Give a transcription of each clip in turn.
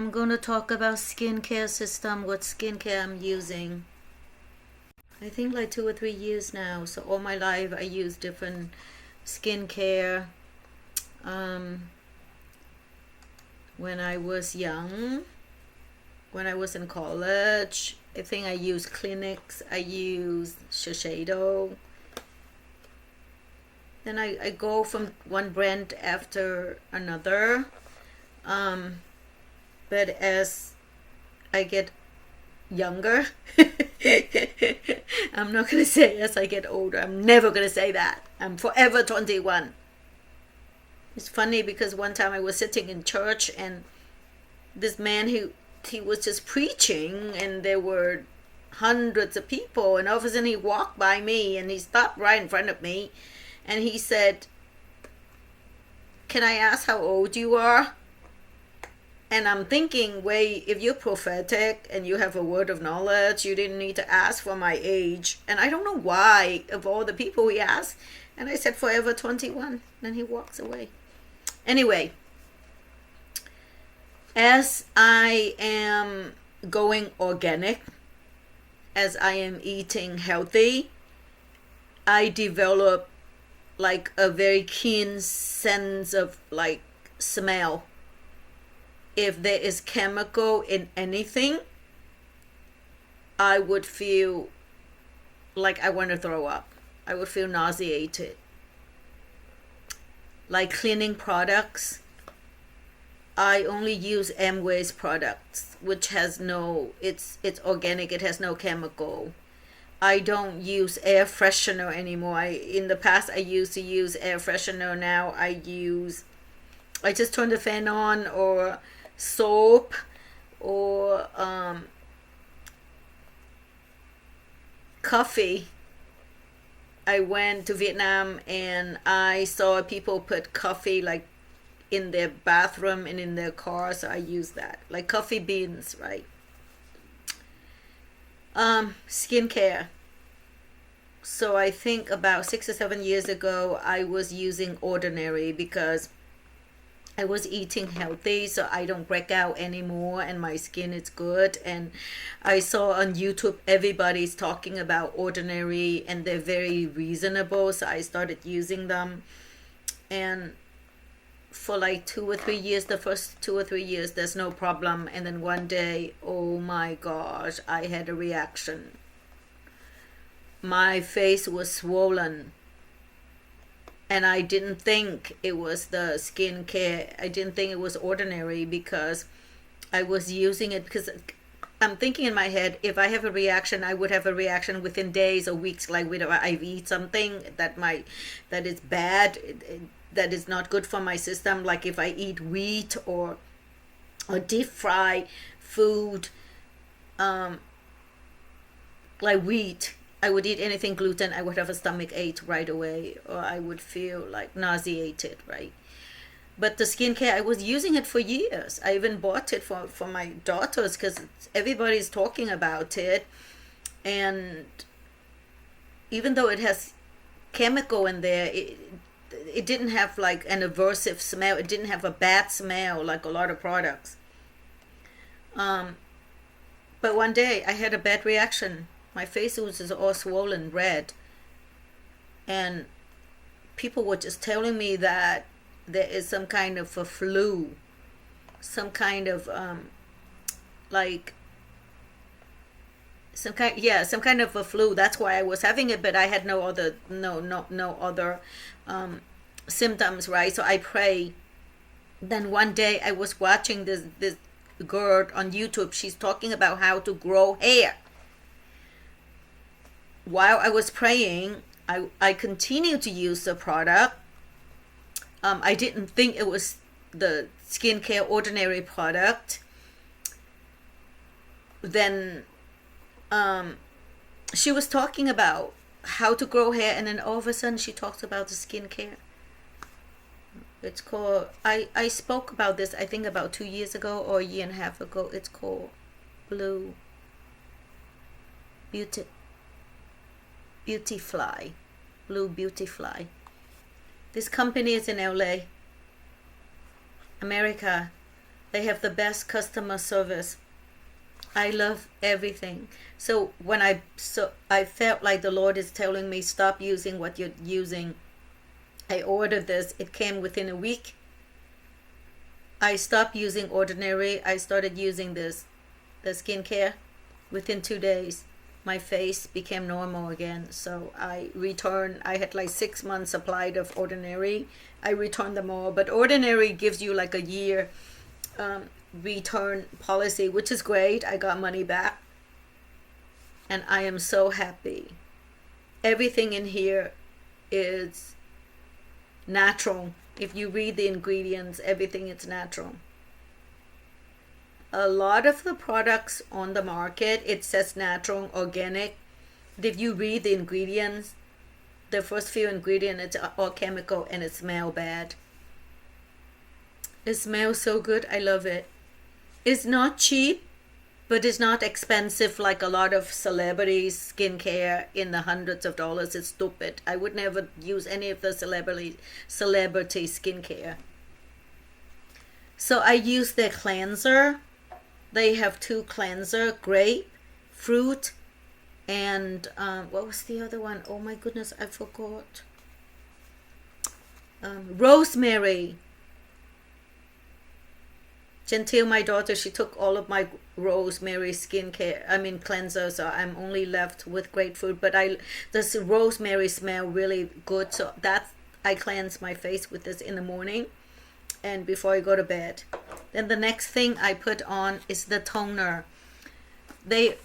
I'm going to talk about skincare system, what skincare I'm using. I think like 2 or 3 years now. So all my life I use different skincare. Um, when I was young, when I was in college, I think I used Clinics, I used Shiseido. Then I go from one brand after another. Um, but as I get younger, I'm not going to say as I get older. I'm never going to say that. I'm forever 21. It's funny because one time I was sitting in church and this man he was just preaching and there were hundreds of people, and all of a sudden he walked by me and he stopped right in front of me and he said, "Can I ask how old you are?" And I'm thinking, wait, if you're prophetic and you have a word of knowledge, you didn't need to ask for my age. And I don't know why, of all the people he asked. And I said, forever 21. Then he walks away. Anyway, as I am going organic, as I am eating healthy, I develop like a very keen sense of like smell. If there is chemical in anything, I would feel like I want to throw up. I would feel nauseated. Like cleaning products, I only use Amway's products, which has no, it's organic, it has no chemical. I don't use air freshener anymore. In the past I used to use air freshener. Now I just turn the fan on, or soap, or coffee. I went to Vietnam and I saw people put coffee like in their bathroom and in their car, so I use that. Like coffee beans, right? Skincare. So I think about 6 or 7 years ago I was using Ordinary because I was eating healthy, so I don't break out anymore and my skin is good. And I saw on YouTube everybody's talking about Ordinary and they're very reasonable, so I started using them. And for like 2 or 3 years, the first 2 or 3 years, there's no problem. And then one day, oh my gosh, I had a reaction. My face was swollen, and I didn't think it was the skincare. I didn't think it was Ordinary because I was using it because I'm thinking in my head, if I have a reaction, I would have a reaction within days or weeks. Like when I eat something that is bad, that is not good for my system. Like if I eat wheat or deep fry food, like wheat. I would eat anything gluten, I would have a stomach ache right away, or I would feel like nauseated, right? But the skincare, I was using it for years. I even bought it for my daughters because everybody's talking about it. And even though it has chemical in there, it didn't have like an aversive smell. It didn't have a bad smell like a lot of products. Um, but one day I had a bad reaction. My face was just all swollen red, and people were just telling me that there is some kind of a flu, some kind of like some kind of a flu. That's why I was having it, but I had no other symptoms, right? So I pray. Then one day I was watching this girl on YouTube. She's talking about how to grow hair. While I was praying, I continued to use the product. I didn't think it was the skincare Ordinary product. Then she was talking about how to grow hair, and then all of a sudden she talks about the skincare. It's called, I spoke about this I think about 2 years ago or a year and a half ago. It's called Blue Beauty Fly. Blue Beauty Fly. This company is in LA, America. They have the best customer service. I love everything. So when I felt like the Lord is telling me stop using what you're using. I ordered this. It came within a week. I stopped using Ordinary. I started using the skincare. Within 2 days, my face became normal again. So I returned. I had like 6 months applied of Ordinary. I returned them all. But Ordinary gives you like a year return policy, which is great. I got money back. And I am so happy. Everything in here is natural. If you read the ingredients, everything is natural. A lot of the products on the market, it says natural, organic. But if you read the ingredients, the first few ingredients, it's all chemical and it smells bad. It smells so good. I love it. It's not cheap, but it's not expensive like a lot of celebrities skincare in the hundreds of dollars. It's stupid. I would never use any of the celebrity skincare. So I use their cleanser. They have 2 cleanser, grape, fruit, and what was the other one? Oh my goodness, I forgot. Rosemary. Gentile, my daughter, she took all of my rosemary cleanser, so I'm only left with grapefruit. But this rosemary smell really good, so that I cleanse my face with this in the morning and before I go to bed. Then the next thing I put on is the toner. They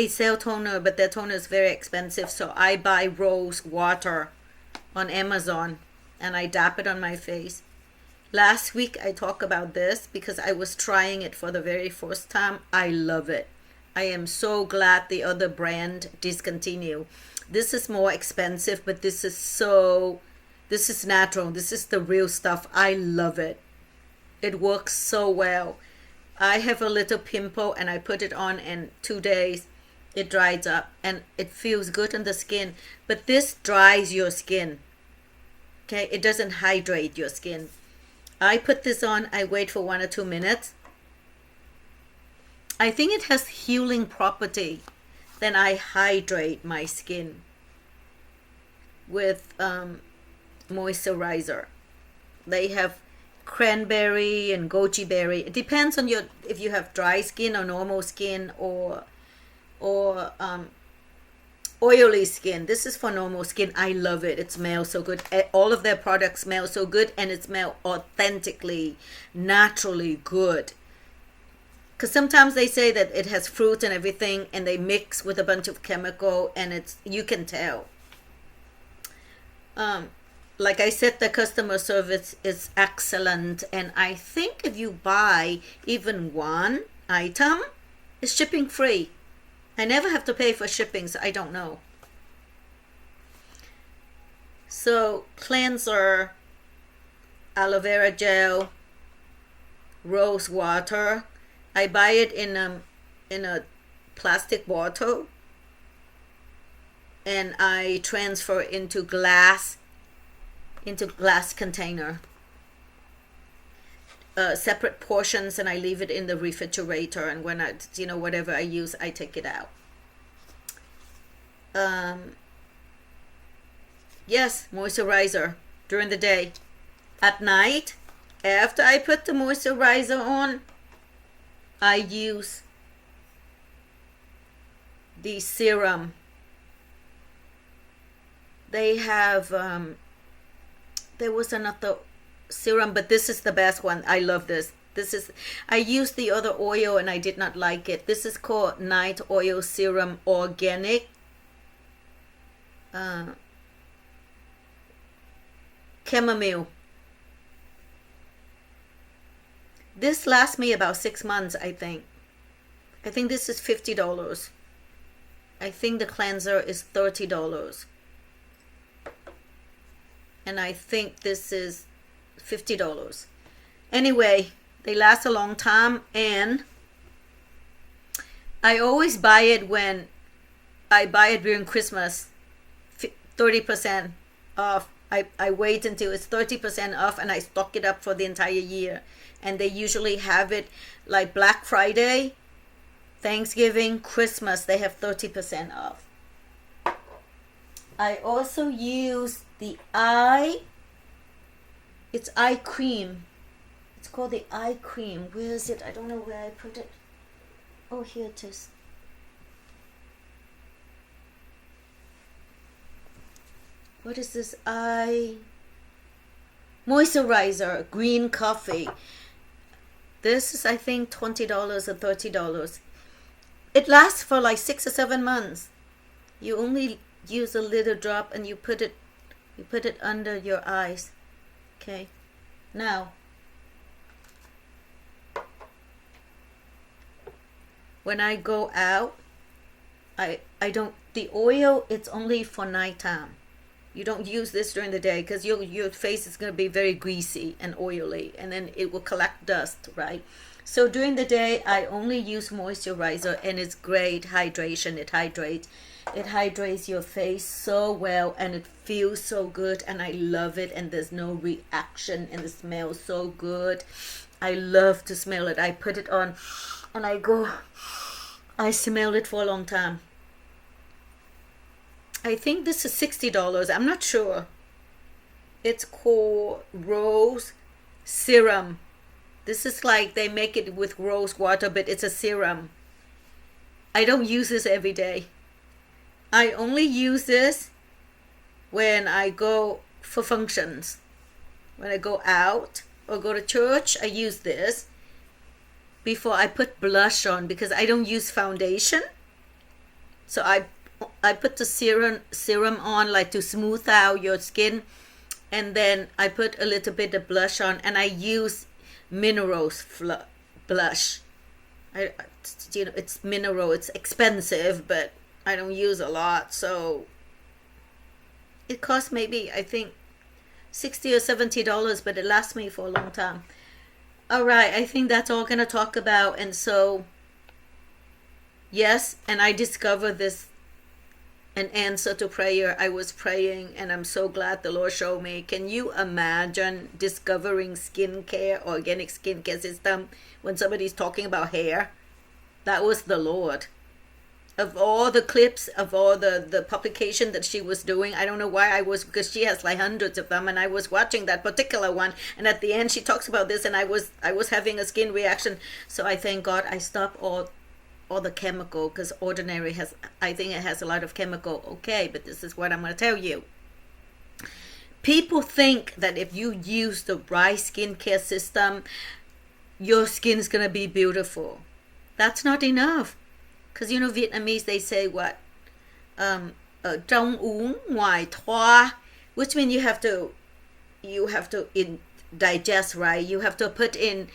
sell toner, but their toner is very expensive, so I buy rose water on Amazon and I dab it on my face. Last week I talked about this because I was trying it for the very first time. I love it. I am so glad the other brand discontinued. This is more expensive, but this is natural. This is the real stuff. I love it. It works so well. I have a little pimple and I put it on in 2 days. It dries up and it feels good on the skin. But this dries your skin. Okay, it doesn't hydrate your skin. I put this on, I wait for 1 or 2 minutes. I think it has healing property. Then I hydrate my skin with moisturizer. They have cranberry and goji berry. It depends on if you have dry skin or normal skin or oily skin. This is for normal skin. I love it. It smells so good. All of their products smell so good and it smells authentically, naturally good. Because sometimes they say that it has fruit and everything and they mix with a bunch of chemical and you can tell. Like I said, the customer service is excellent, and I think if you buy even one item, it's shipping free. I never have to pay for shipping, so I don't know. So cleanser, aloe vera gel, rose water. I buy it in a plastic bottle, and I transfer into glass container. Separate portions, and I leave it in the refrigerator, and when whatever I use, I take it out. Yes, moisturizer during the day. At night, after I put the moisturizer on, I use the serum. They have there was another serum, but this is the best one. I love this. I used the other oil and I did not like it. This is called Night Oil Serum Organic. Chamomile. This lasts me about 6 months, I think. I think this is $50. I think the cleanser is $30. And I think this is $50. Anyway, they last a long time, and I always buy it when I buy it during Christmas, 30% off. I wait until it's 30% off and I stock it up for the entire year. And they usually have it like Black Friday, Thanksgiving, Christmas, they have 30% off. I also use the it's eye cream. It's called the eye cream. Where is it? I don't know where I put it. Oh, here it is. What is this? Eye moisturizer, green coffee. This is, I think, $20 or $30. It lasts for like 6 or 7 months. You only use a little drop and you put it under your eyes. Okay. Now, when I go out, I don't, the oil, it's only for nighttime. You don't use this during the day because your face is going to be very greasy and oily, and then it will collect dust, right? So during the day, I only use moisturizer, and it's great hydration. It hydrates your face so well, and it feels so good, and I love it, and there's no reaction, and it smells so good. I love to smell it. I put it on, and I smell it for a long time. I think this is $60. I'm not sure. It's called Rose Serum. This is like they make it with rose water, but it's a serum. I don't use this every day. I only use this when I go for functions. When I go out or go to church, I use this before I put blush on because I don't use foundation. So I put the serum on like to smooth out your skin, and then I put a little bit of blush on, and I use minerals blush. It's mineral, it's expensive, but I don't use a lot, so it costs maybe, I think, $60 or $70, but it lasts me for a long time. All right, I think that's all I'm gonna talk about. And so yes, and I discovered this an answer to prayer. I was praying, and I'm so glad the Lord showed me. Can you imagine discovering skincare, organic skincare system, when somebody's talking about hair? That was the Lord. Of all the clips, of all the publication that she was doing, I don't know why because she has like hundreds of them, and I was watching that particular one, and at the end she talks about this, and I was having a skin reaction. So I thank God I stopped all the chemical, because Ordinary I think it has a lot of chemical. Okay, but this is what I'm going to tell you. People think that if you use the right skincare system, your skin is going to be beautiful. That's not enough. Because Vietnamese, they say what? Trong uống ngoài thoa, which means you have to digest, right? You have to put in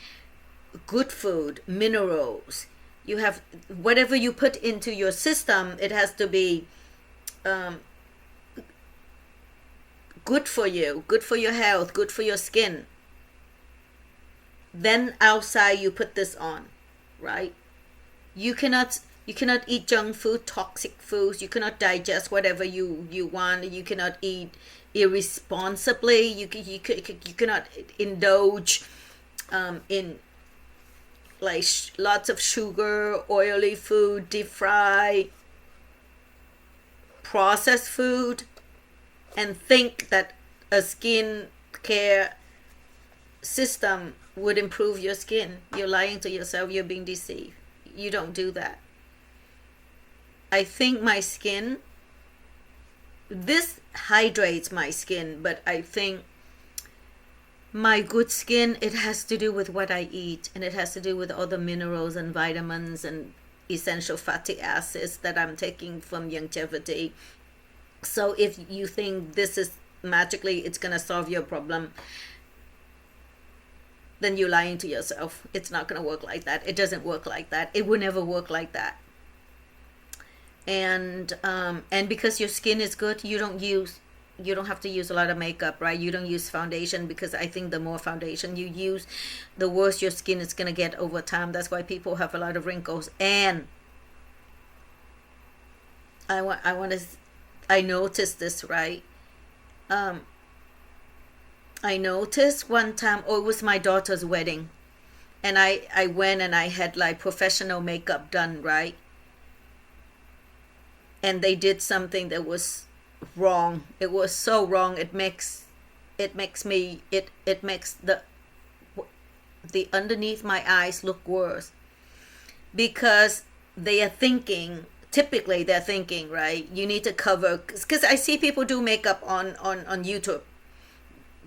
good food, minerals. You have, whatever you put into your system, it has to be good for you, good for your health, good for your skin. Then outside you put this on, right? You cannot eat junk food, toxic foods. You cannot digest whatever you want. You cannot eat irresponsibly. You cannot indulge in like lots of sugar, oily food, deep fry, processed food, and think that a skin care system would improve your skin. You're lying to yourself. You're being deceived. You don't do that. I think my skin, this hydrates my skin, but I think my good skin, it has to do with what I eat, and it has to do with all the minerals and vitamins and essential fatty acids that I'm taking from longevity. So if you think this is magically it's going to solve your problem, then you're lying to yourself. It's not going to work like that. It doesn't work like that. It will never work like that. And because your skin is good, you don't have to use a lot of makeup, right? You don't use foundation, because I think the more foundation you use, the worse your skin is going to get over time. That's why people have a lot of wrinkles. And I noticed this, right? I noticed one time, oh, it was my daughter's wedding, and I went and I had like professional makeup done, right? And they did something that was wrong. It was so wrong. It makes the underneath my eyes look worse, because they are thinking, typically they're thinking, right, you need to cover, because I see people do makeup on YouTube.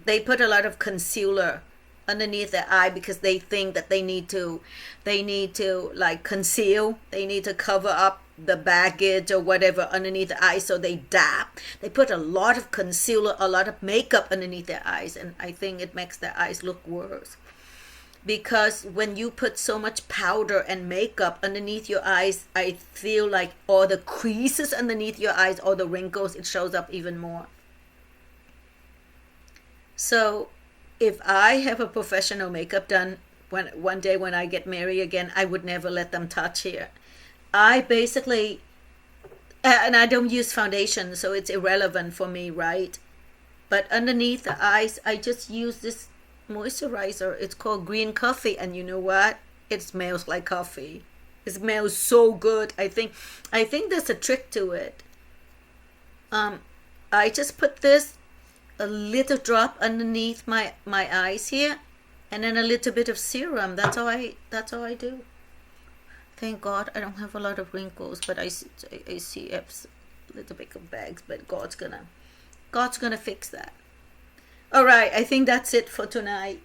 They put a lot of concealer underneath their eye because they think that they need to like conceal, they need to cover up the baggage or whatever underneath the eye, so they put a lot of concealer, a lot of makeup underneath their eyes, and I think it makes their eyes look worse, because when you put so much powder and makeup underneath your eyes, I feel like all the creases underneath your eyes, all the wrinkles, it shows up even more. So if I have a professional makeup done, when one day when I get married again, I would never let them touch here. I basically, and I don't use foundation, so it's irrelevant for me, right? But underneath the eyes, I just use this moisturizer. It's called green coffee, and you know what? It smells like coffee. It smells so good. I think there's a trick to it. Um, I just put this a little drop underneath my eyes here, and then a little bit of serum. That's all I do. Thank God I don't have a lot of wrinkles, but I see a little bit of bags. But God's gonna fix that. All right, I think that's it for tonight.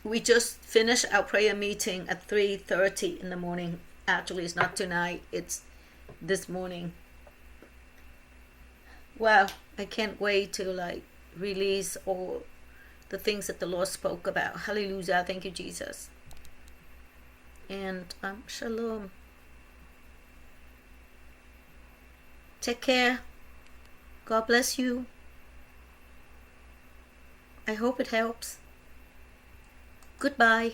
We just finished our prayer meeting at 3:30 in the morning. Actually, it's not tonight. It's this morning. Wow, I can't wait to like release all the things that the Lord spoke about. Hallelujah. Thank you, Jesus. And shalom. Take care. God bless you. I hope it helps. Goodbye.